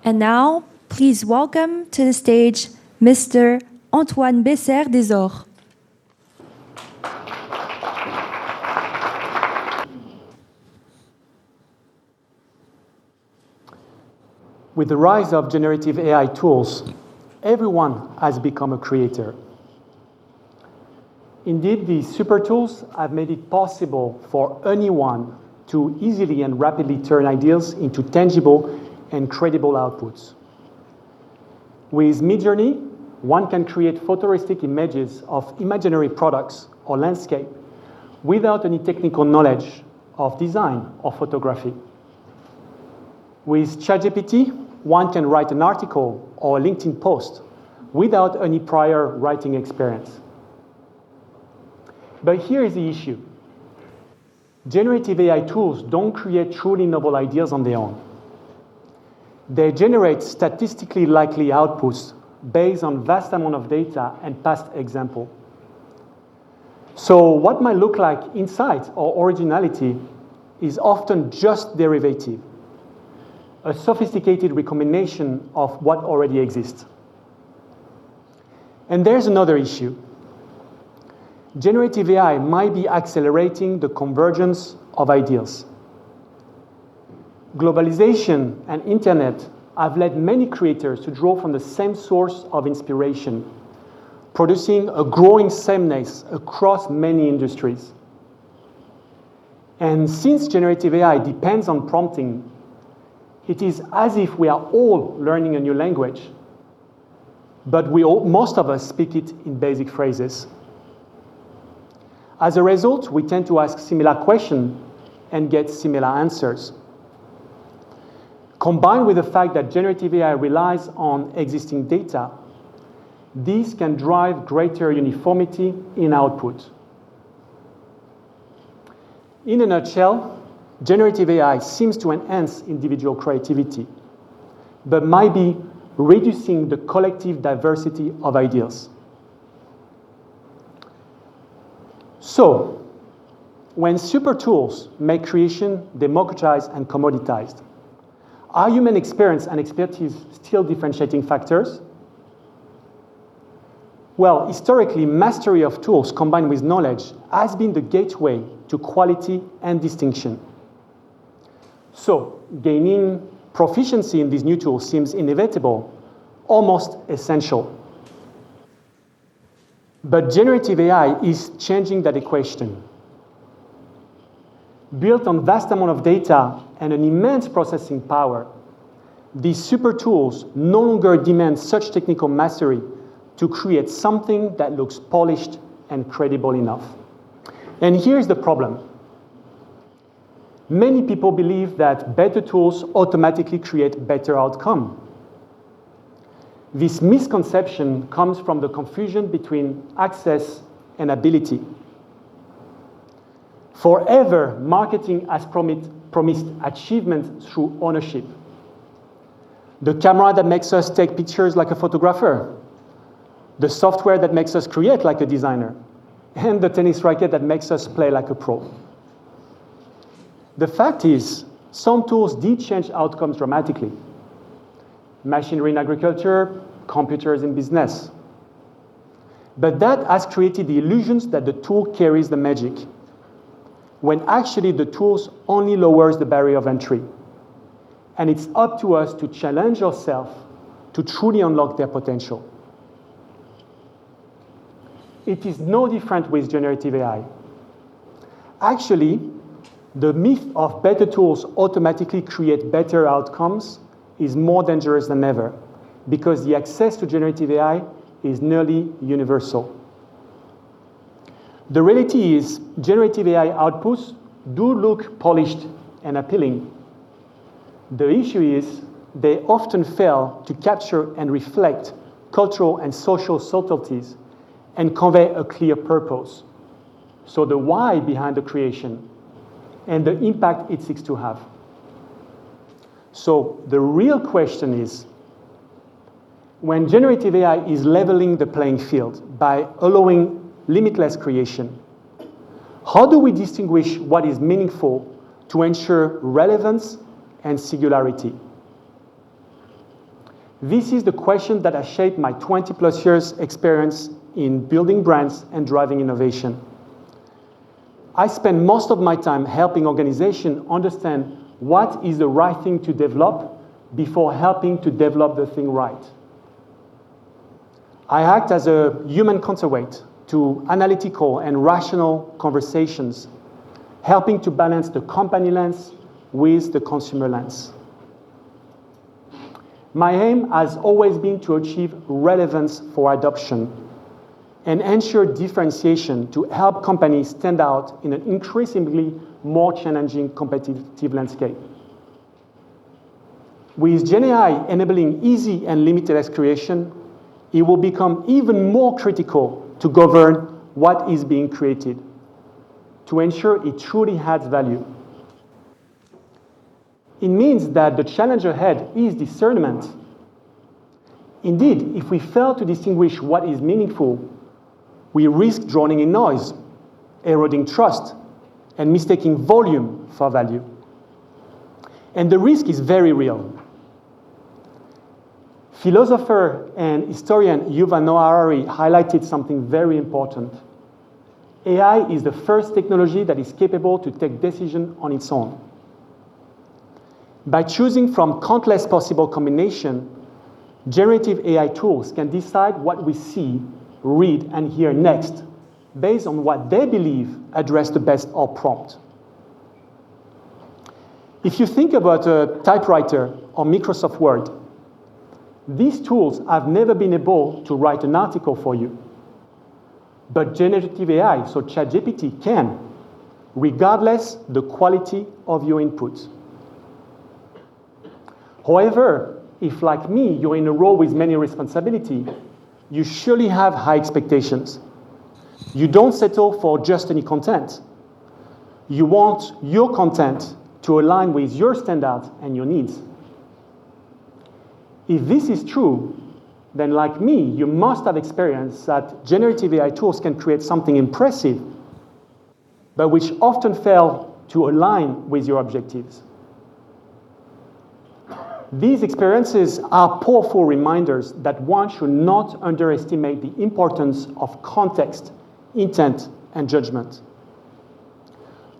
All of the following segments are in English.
And now, please welcome to the stage Mr. Antoine Besseyre des Horts. With the rise of generative AI tools, everyone has become a creator. Indeed, these super tools have made it possible for anyone to easily and rapidly turn ideas into tangible and credible outputs. With Midjourney, one can create photorealistic images of imaginary products or landscape without any technical knowledge of design or photography. With ChatGPT, one can write an article or a LinkedIn post without any prior writing experience. But here is the issue. Generative AI tools don't create truly novel ideas on their own. They generate statistically likely outputs based on vast amount of data and past example. So what might look like insight or originality is often just derivative, a sophisticated recombination of what already exists. And there's another issue. Generative AI might be accelerating the convergence of ideas. Globalization and internet have led many creators to draw from the same source of inspiration, producing a growing sameness across many industries. And since generative AI depends on prompting, it is as if we are all learning a new language, but most of us speak it in basic phrases. As a result, we tend to ask similar questions and get similar answers. Combined with the fact that generative AI relies on existing data, these can drive greater uniformity in output. In a nutshell, generative AI seems to enhance individual creativity, but might be reducing the collective diversity of ideas. So, when super tools make creation democratized and commoditized, are human experience and expertise still differentiating factors? Well, historically, mastery of tools combined with knowledge has been the gateway to quality and distinction. So, gaining proficiency in these new tools seems inevitable, almost essential. But generative AI is changing that equation. Built on vast amount of data and an immense processing power, these super tools no longer demand such technical mastery to create something that looks polished and credible enough. And here's the problem. Many people believe that better tools automatically create better outcomes. This misconception comes from the confusion between access and ability. Forever, marketing has promised achievement through ownership. The camera that makes us take pictures like a photographer, the software that makes us create like a designer, and the tennis racket that makes us play like a pro. The fact is, some tools did change outcomes dramatically. Machinery in agriculture, computers in business. But that has created the illusions that the tool carries the magic, when actually the tools only lowers the barrier of entry. And it's up to us to challenge ourselves to truly unlock their potential. It is no different with generative AI. Actually, the myth of better tools automatically create better outcomes is more dangerous than ever, because the access to generative AI is nearly universal. The reality is, generative AI outputs do look polished and appealing. The issue is, they often fail to capture and reflect cultural and social subtleties and convey a clear purpose. So the why behind the creation and the impact it seeks to have. So the real question is, when generative AI is leveling the playing field by allowing limitless creation, how do we distinguish what is meaningful to ensure relevance and singularity? This is the question that has shaped my 20+ years experience in building brands and driving innovation. I spend most of my time helping organizations understand what is the right thing to develop before helping to develop the thing right. I act as a human counterweight to analytical and rational conversations, helping to balance the company lens with the consumer lens. My aim has always been to achieve relevance for adoption and ensure differentiation to help companies stand out in an increasingly more challenging competitive landscape. With GenAI enabling easy and limitless creation, it will become even more critical to govern what is being created, to ensure it truly adds value. It means that the challenge ahead is discernment. Indeed, if we fail to distinguish what is meaningful, we risk drowning in noise, eroding trust, and mistaking volume for value. And the risk is very real. Philosopher and historian Yuval Noah Harari highlighted something very important. AI is the first technology that is capable to take decisions on its own. By choosing from countless possible combinations, generative AI tools can decide what we see, read, and hear next, based on what they believe address the best or prompt. If you think about a typewriter or Microsoft Word, these tools have never been able to write an article for you. But generative AI, so ChatGPT, can, regardless the quality of your input. However, if like me, you're in a role with many responsibilities, you surely have high expectations. You don't settle for just any content. You want your content to align with your standards and your needs. If this is true, then like me, you must have experienced that generative AI tools can create something impressive, but which often fail to align with your objectives. These experiences are powerful reminders that one should not underestimate the importance of context, intent, and judgment.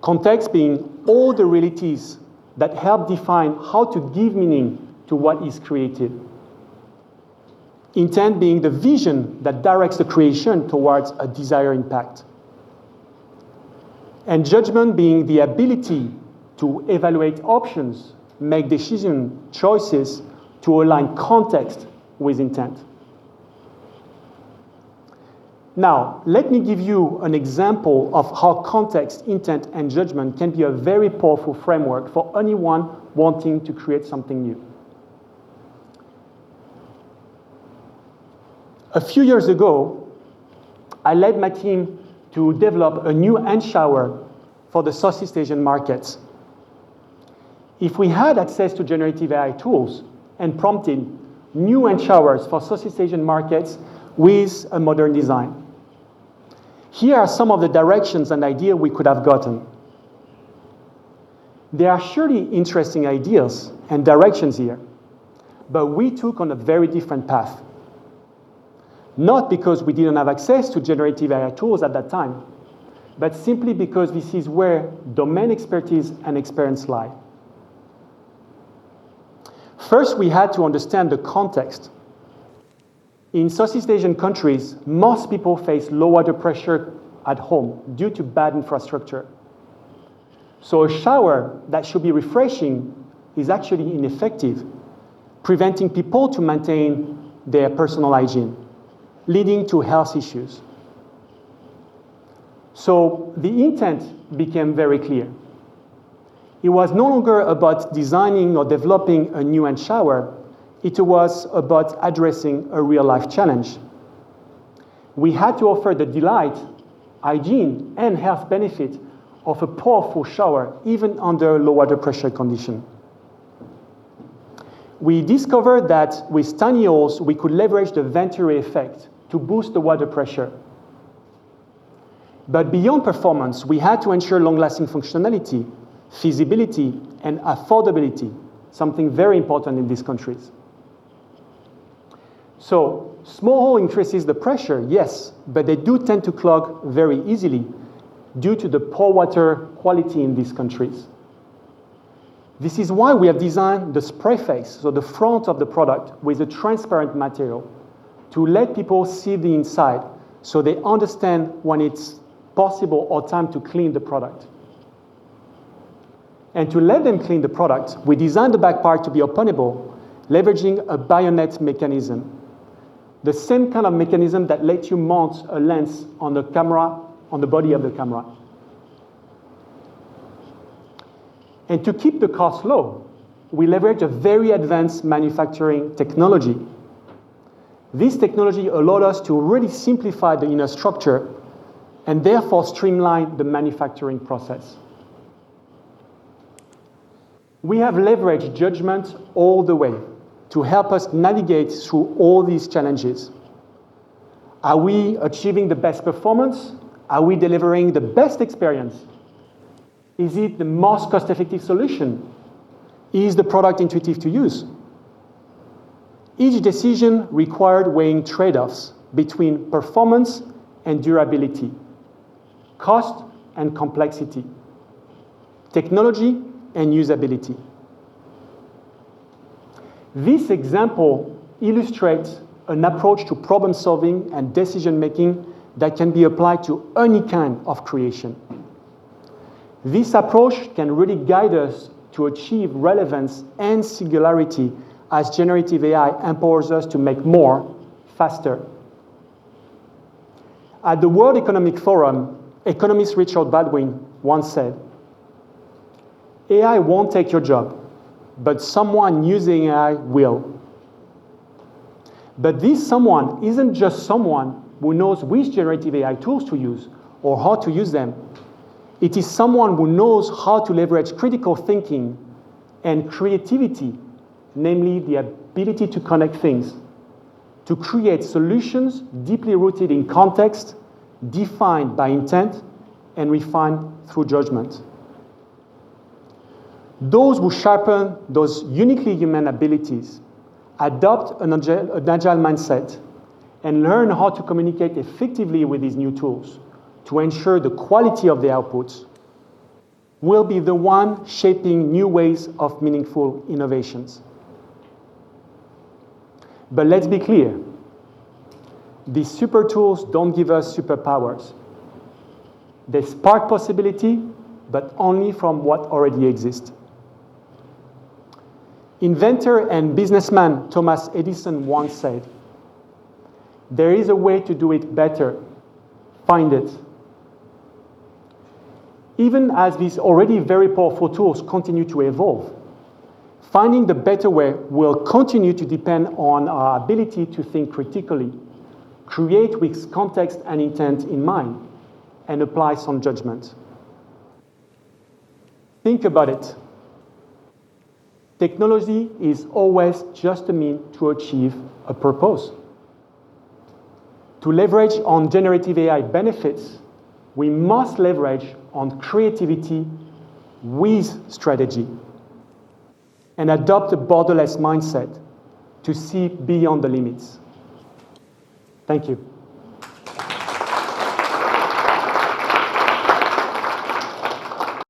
Context being all the realities that help define how to give meaning to what is created. Intent being the vision that directs the creation towards a desired impact. And judgment being the ability to evaluate options, make decision choices to align context with intent. Now, let me give you an example of how context, intent, and judgment can be a very powerful framework for anyone wanting to create something new. A few years ago, I led my team to develop a new hand shower for the Southeast Asian markets. If we had access to generative AI tools and prompted new hand showers for Southeast Asian markets with a modern design, here are some of the directions and ideas we could have gotten. There are surely interesting ideas and directions here, but we took on a very different path. Not because we didn't have access to generative AI tools at that time, but simply because this is where domain expertise and experience lie. First, we had to understand the context. In Southeast Asian countries, most people face low water pressure at home due to bad infrastructure. So a shower that should be refreshing is actually ineffective, preventing people to maintain their personal hygiene, leading to health issues. So the intent became very clear. It was no longer about designing or developing a new hand shower. It was about addressing a real-life challenge. We had to offer the delight, hygiene, and health benefit of a powerful shower, even under low water pressure conditions. We discovered that with tiny holes, we could leverage the Venturi effect to boost the water pressure. But beyond performance, we had to ensure long-lasting functionality, feasibility, and affordability, something very important in these countries. So small hole increases the pressure, yes, but they do tend to clog very easily due to the poor water quality in these countries. This is why we have designed the spray face, so the front of the product, with a transparent material to let people see the inside so they understand when it's possible or time to clean the product. And to let them clean the product, we designed the back part to be openable, leveraging a bayonet mechanism. The same kind of mechanism that lets you mount a lens on the camera, on the body of the camera. And to keep the cost low, we leverage a very advanced manufacturing technology. This technology allowed us to really simplify the inner structure and therefore streamline the manufacturing process. We have leveraged judgment all the way to help us navigate through all these challenges. Are we achieving the best performance? Are we delivering the best experience? Is it the most cost-effective solution? Is the product intuitive to use? Each decision required weighing trade-offs between performance and durability, cost and complexity, technology and usability. This example illustrates an approach to problem-solving and decision-making that can be applied to any kind of creation. This approach can really guide us to achieve relevance and singularity as generative AI empowers us to make more, faster. At the World Economic Forum, economist Richard Baldwin once said, "AI won't take your job, but someone using AI will." But this someone isn't just someone who knows which generative AI tools to use or how to use them. It is someone who knows how to leverage critical thinking and creativity, namely the ability to connect things, to create solutions deeply rooted in context, defined by intent, and refined through judgment. Those who sharpen those uniquely human abilities, adopt an agile mindset, and learn how to communicate effectively with these new tools to ensure the quality of the outputs, will be the one shaping new ways of meaningful innovations. But let's be clear, these super tools don't give us superpowers. They spark possibility, but only from what already exists. Inventor and businessman Thomas Edison once said, "There is a way to do it better. Find it." Even as these already very powerful tools continue to evolve, finding the better way will continue to depend on our ability to think critically, create with context and intent in mind, and apply some judgment. Think about it. Technology is always just a means to achieve a purpose. To leverage on generative AI benefits, we must leverage on creativity with strategy and adopt a borderless mindset to see beyond the limits. Thank you.